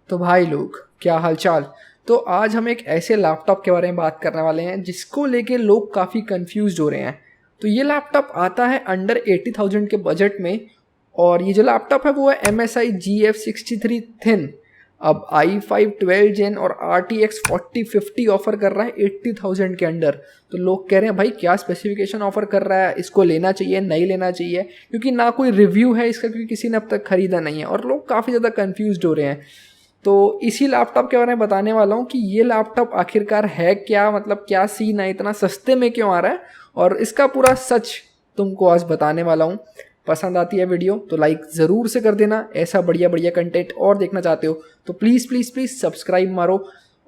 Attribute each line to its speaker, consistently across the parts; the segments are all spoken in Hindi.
Speaker 1: तो भाई लोग, क्या हालचाल। तो आज हम एक ऐसे लैपटॉप के बारे में बात करने वाले हैं जिसको लेके लोग काफ़ी कंफ्यूज हो रहे हैं। तो ये लैपटॉप आता है अंडर 80,000 के बजट में, और ये जो लैपटॉप है वो है MSI GF63 थिन। अब i5 12 जेन और RTX 4050 ऑफर कर रहा है 80,000 के अंडर। तो लोग कह रहे हैं भाई क्या स्पेसिफिकेशन ऑफर कर रहा है, इसको लेना चाहिए नहीं लेना चाहिए, क्योंकि ना कोई रिव्यू है इसका, क्योंकि किसी ने अब तक खरीदा नहीं है और लोग काफ़ी ज़्यादा कंफ्यूज हो रहे हैं। तो इसी लैपटॉप के बारे में बताने वाला हूँ कि ये लैपटॉप आखिरकार है क्या, मतलब क्या सीन है, इतना सस्ते में क्यों आ रहा है, और इसका पूरा सच तुमको आज बताने वाला हूँ। पसंद आती है वीडियो तो लाइक ज़रूर से कर देना। ऐसा बढ़िया बढ़िया कंटेंट और देखना चाहते हो तो प्लीज़ प्लीज़ प्लीज़ सब्सक्राइब मारो।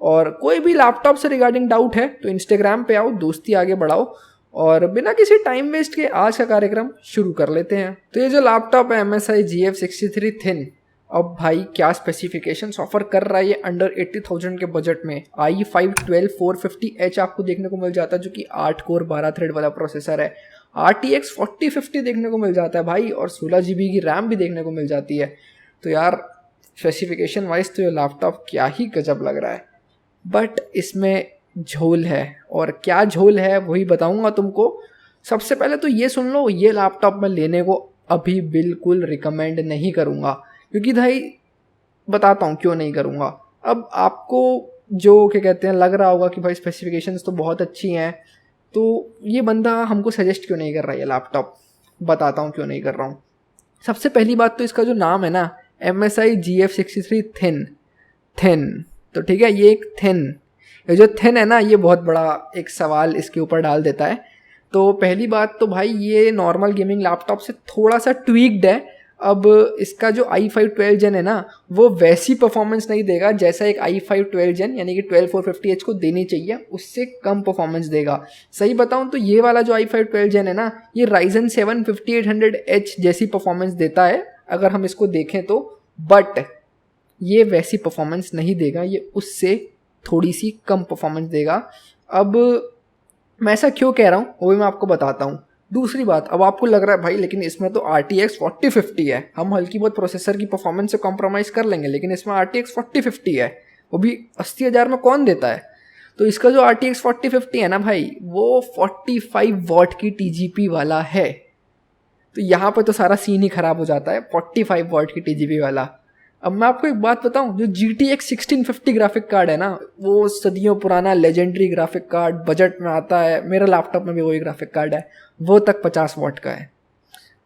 Speaker 1: और कोई भी लैपटॉप से रिगार्डिंग डाउट है तो इंस्टाग्राम पे आओ, दोस्ती आगे बढ़ाओ। और बिना किसी टाइम वेस्ट के आज का कार्यक्रम शुरू कर लेते हैं। तो ये जो लैपटॉप है MSI GF63 थिन, अब भाई क्या स्पेसिफिकेशंस ऑफर कर रहा है ये अंडर 80,000 के बजट में। i5 12450H आपको देखने को मिल जाता है, जो कि 8 कोर 12 थ्रेड वाला प्रोसेसर है। RTX 4050 देखने को मिल जाता है भाई, और 16 GB की रैम भी देखने को मिल जाती है। तो यार स्पेसिफिकेशन वाइज तो ये लैपटॉप क्या ही गजब लग रहा है। बट इसमें झोल है, और क्या झोल है वही बताऊंगा तुमको। सबसे पहले तो ये सुन लो, ये लैपटॉप मैं लेने को अभी बिल्कुल रिकमेंड नहीं करूँगा, क्योंकि भाई बताता हूँ क्यों नहीं करूँगा। अब आपको जो क्या कहते हैं लग रहा होगा कि भाई स्पेसिफिकेशंस तो बहुत अच्छी हैं, तो ये बंदा हमको सजेस्ट क्यों नहीं कर रहा है ये लैपटॉप। बताता हूँ क्यों नहीं कर रहा हूँ। सबसे पहली बात तो इसका जो नाम है ना, MSI GF63 थिन। तो ठीक है, ये एक थिन, ये जो थिन है ना, ये बहुत बड़ा एक सवाल इसके ऊपर डाल देता है। तो पहली बात तो भाई ये नॉर्मल गेमिंग लैपटॉप से थोड़ा सा ट्वीक्ड है। अब इसका जो i5 12 जेन है ना, वो वैसी परफॉर्मेंस नहीं देगा जैसा एक i5 12 जेन यानी कि 12450H को देनी चाहिए, उससे कम परफॉर्मेंस देगा। सही बताऊं तो ये वाला जो i5 12 जेन है ना, ये Ryzen 7 5800H जैसी परफॉर्मेंस देता है अगर हम इसको देखें तो, बट ये वैसी परफॉर्मेंस नहीं देगा, ये उससे थोड़ी सी कम परफॉर्मेंस देगा। अब मैं ऐसा क्यों कह रहा हूँ वो भी मैं आपको बताता हूँ। दूसरी बात, अब आपको लग रहा है भाई लेकिन इसमें तो RTX 4050 है, हम हल्की बहुत प्रोसेसर की परफॉर्मेंस से कॉम्प्रोमाइज़ कर लेंगे, लेकिन इसमें RTX 4050 है, वो भी 80,000 में कौन देता है। तो इसका जो RTX 4050 है ना भाई, वो 45 वॉट की TGP वाला है। तो यहाँ पर तो सारा सीन ही ख़राब हो जाता है, 45 वॉट की TGP वाला। अब मैं आपको एक बात बताऊं, जो GTX 1650 ग्राफिक कार्ड है ना, वो सदियों पुराना लेजेंडरी ग्राफिक कार्ड बजट में आता है। मेरे लैपटॉप में भी वही ग्राफिक कार्ड है, वो तक 50 वॉट का है।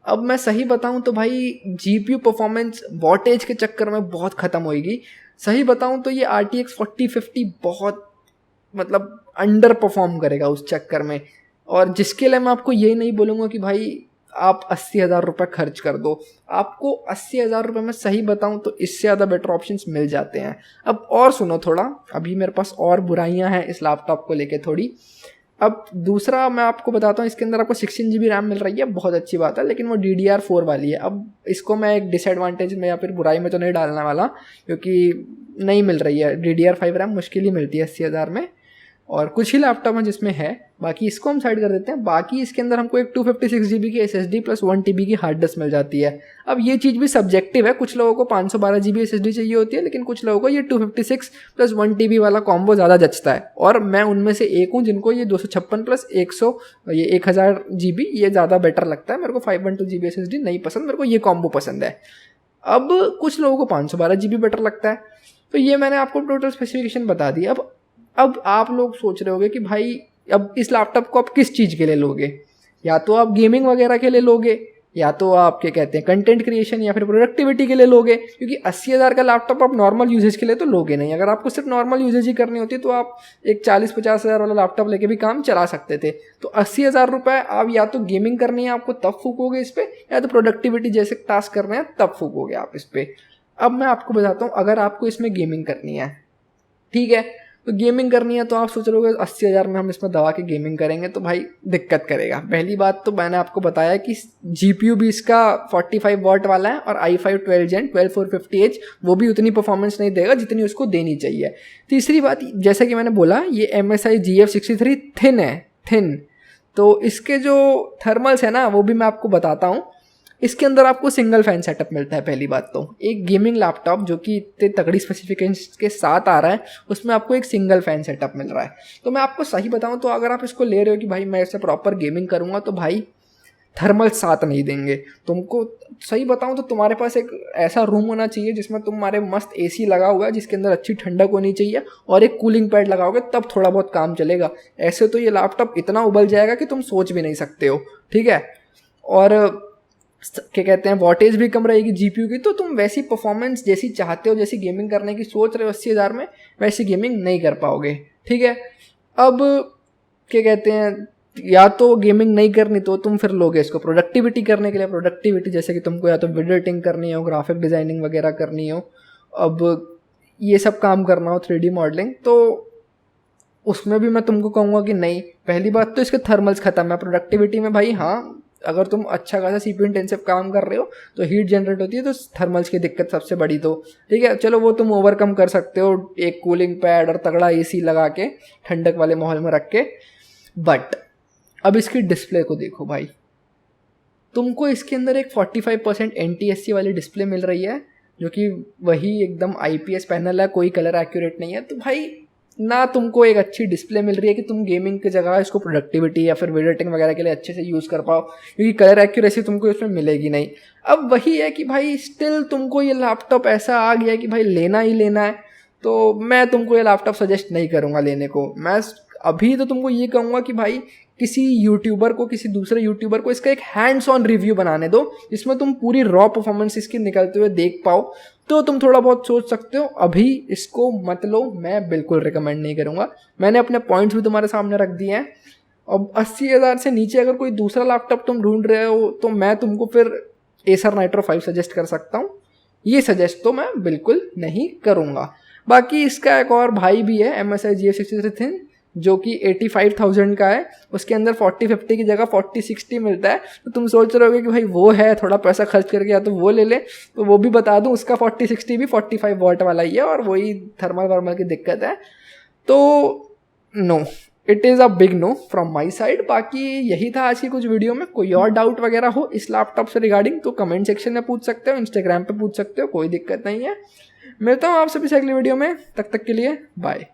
Speaker 1: अब मैं सही बताऊं तो भाई GPU परफॉर्मेंस वॉटेज के चक्कर में बहुत ख़त्म होएगी। सही बताऊं तो ये RTX 4050 बहुत मतलब अंडर परफॉर्म करेगा उस चक्कर में। और जिसके लिए मैं आपको ये नहीं बोलूँगा कि भाई आप 80,000 रुपये खर्च कर दो, आपको 80,000 रुपये में सही बताऊं तो इससे ज़्यादा बेटर ऑप्शंस मिल जाते हैं। अब और सुनो थोड़ा, अभी मेरे पास और बुराइयां हैं इस लैपटॉप को लेके थोड़ी। अब दूसरा मैं आपको बताता हूँ, इसके अंदर आपको 16 GB रैम मिल रही है, बहुत अच्छी बात है, लेकिन वो DDR4 वाली है। अब इसको मैं एक डिसएडवांटेज में या फिर बुराई में तो नहीं डालने वाला, क्योंकि नहीं मिल रही है DDR5 रैम, मुश्किल ही मिलती है 80,000 में। और कुछ ही लैपटॉप हैं जिसमें है, बाकी इसको हम साइड कर देते हैं। बाकी इसके अंदर हमको एक 256 GB की SSD प्लस 1 TB की हार्ड डिस्क मिल जाती है। अब ये चीज़ भी सब्जेक्टिव है, कुछ लोगों को 512 GB SSD चाहिए होती है, लेकिन कुछ लोगों को ये 256 प्लस 1 TB वाला कॉम्बो ज़्यादा जचता है। और मैं उनमें से एक हूँ जिनको ये 256 प्लस 1000 GB ये ज़्यादा बेटर लगता है। मेरे को 512 GB SSD नहीं पसंद, मेरे को ये कॉम्बो पसंद है। अब कुछ लोगों को 512 GB बेटर लगता है। तो ये मैंने आपको टोटल स्पेसिफिकेशन बता दी। अब आप लोग सोच रहे होगे कि भाई अब इस लैपटॉप को आप किस चीज़ के लिए लोगे, या तो आप गेमिंग वगैरह के लिए लोगे, या तो आप क्या कहते हैं कंटेंट क्रिएशन या फिर प्रोडक्टिविटी के लिए लोगे, क्योंकि 80,000 का लैपटॉप आप नॉर्मल यूजेज के लिए तो लोगे नहीं। अगर आपको सिर्फ नॉर्मल यूजेज ही करनी होती तो आप एक 40-50 हज़ार वाला लैपटॉप लेके भी काम चला सकते थे। तो 80,000 रुपये आप या तो गेमिंग करनी है आपको तब फूकोगे इस पर, या तो प्रोडक्टिविटी जैसे टास्क करने हैं तब फूकोगे आप इस पर। अब मैं आपको बताता हूँ, अगर आपको इसमें गेमिंग करनी है, ठीक है, तो गेमिंग करनी है तो आप सोच रहे हो 80,000 में हम इसमें दबा के गेमिंग करेंगे तो भाई दिक्कत करेगा। पहली बात तो मैंने आपको बताया कि GPU भी इसका 45 वॉट वाला है, और i5 12 जेन 12450H वो भी उतनी परफॉर्मेंस नहीं देगा जितनी उसको देनी चाहिए। तीसरी बात, जैसा कि मैंने बोला, ये MSI GF63 थिन है, थिन। तो इसके जो थर्मल्स है ना वो भी मैं आपको बताता हूँ। इसके अंदर आपको सिंगल फैन सेटअप मिलता है। पहली बात तो एक गेमिंग लैपटॉप जो कि इतने तगड़ी स्पेसिफिकेशंस के साथ आ रहा है उसमें आपको एक सिंगल फैन सेटअप मिल रहा है। तो मैं आपको सही बताऊं तो अगर आप इसको ले रहे हो कि भाई मैं इससे प्रॉपर गेमिंग करूँगा तो भाई थर्मल साथ नहीं देंगे तुमको। सही बताऊं तो तुम्हारे पास एक ऐसा रूम होना चाहिए जिसमें तुम्हारे मस्त एसी लगा हुआ है, जिसके अंदर अच्छी ठंडक होनी चाहिए और एक कूलिंग पैड लगाओगे तब थोड़ा बहुत काम चलेगा। ऐसे तो ये लैपटॉप इतना उबल जाएगा कि तुम सोच भी नहीं सकते हो, ठीक है। और क्या कहते हैं वॉटेज भी कम रहेगी जीपीयू की, तो तुम वैसी परफॉर्मेंस जैसी चाहते हो, जैसी गेमिंग करने की सोच रहे हो 80,000 में, वैसी गेमिंग नहीं कर पाओगे, ठीक है। अब क्या कहते हैं या तो गेमिंग नहीं करनी तो तुम फिर लोगे इसको प्रोडक्टिविटी करने के लिए। प्रोडक्टिविटी जैसे कि तुमको या तो वीडियो एडिटिंग करनी हो, ग्राफिक डिज़ाइनिंग वगैरह करनी हो, अब ये सब काम करना हो, 3D मॉडलिंग, तो उसमें भी मैं तुमको कहूँगा कि नहीं। पहली बात तो इसके थर्मल्स ख़त्म है। प्रोडक्टिविटी में भाई हाँ, अगर तुम अच्छा खासा CPU इंटेंसिव काम कर रहे हो तो हीट जनरेट होती है, तो थर्मल्स की दिक्कत सबसे बड़ी तो ठीक है, चलो वो तुम ओवरकम कर सकते हो एक कूलिंग पैड और तगड़ा AC लगा के ठंडक वाले माहौल में रख के। बट अब इसकी डिस्प्ले को देखो भाई, तुमको इसके अंदर एक 45% NTSC वाली डिस्प्ले मिल रही है जो कि वही एकदम IPS पैनल है, कोई कलर एक्यूरेट नहीं है। तो भाई ना तुमको एक अच्छी डिस्प्ले मिल रही है कि तुम गेमिंग की जगह इसको प्रोडक्टिविटी या फिर वीडियो एडिटिंग वगैरह के लिए अच्छे से यूज़ कर पाओ, क्योंकि कलर एक्यूरेसी तुमको इसमें मिलेगी नहीं। अब वही है कि भाई स्टिल तुमको ये लैपटॉप ऐसा आ गया कि भाई लेना ही लेना है, तो मैं तुमको ये लैपटॉप सजेस्ट नहीं करूँगा लेने को। मैं अभी तो तुमको ये कहूँगा कि भाई किसी यूट्यूबर को, किसी दूसरे यूट्यूबर को इसका एक हैंड्स ऑन रिव्यू बनाने दो जिसमें तुम पूरी रॉ परफॉर्मेंस इसकी निकलते हुए देख पाओ, तो तुम थोड़ा बहुत सोच सकते हो। अभी इसको मत लो, मैं बिल्कुल रिकमेंड नहीं करूँगा। मैंने अपने पॉइंट्स भी तुम्हारे सामने रख दिए हैं। अब 80,000 से नीचे अगर कोई दूसरा लैपटॉप तुम ढूंढ रहे हो तो मैं तुमको फिर एसर नाइट्रो 5 सजेस्ट कर सकता हूँ, ये सजेस्ट तो मैं बिल्कुल नहीं करूँगा। बाकी इसका एक और भाई भी है MSI GF63 थिन जो कि 85,000 का है, उसके अंदर 4050 की जगह 4060 मिलता है। तो तुम सोच रहे होगे कि भाई वो है थोड़ा पैसा खर्च करके या तो वो ले ले, तो वो भी बता दूं उसका 4060 भी 45 वॉट वाला ही है और वही थर्मल वर्मल की दिक्कत है। तो no, it is a big no from my side. बाकी यही था आज की कुछ वीडियो में। कोई और डाउट वगैरह हो इस लैपटॉप से रिगार्डिंग तो कमेंट सेक्शन में पूछ सकते हो, इंस्टाग्राम पे पूछ सकते हो, कोई दिक्कत नहीं है। मिलता हूँ आप सभी से अगली वीडियो में, तब तक के लिए बाय।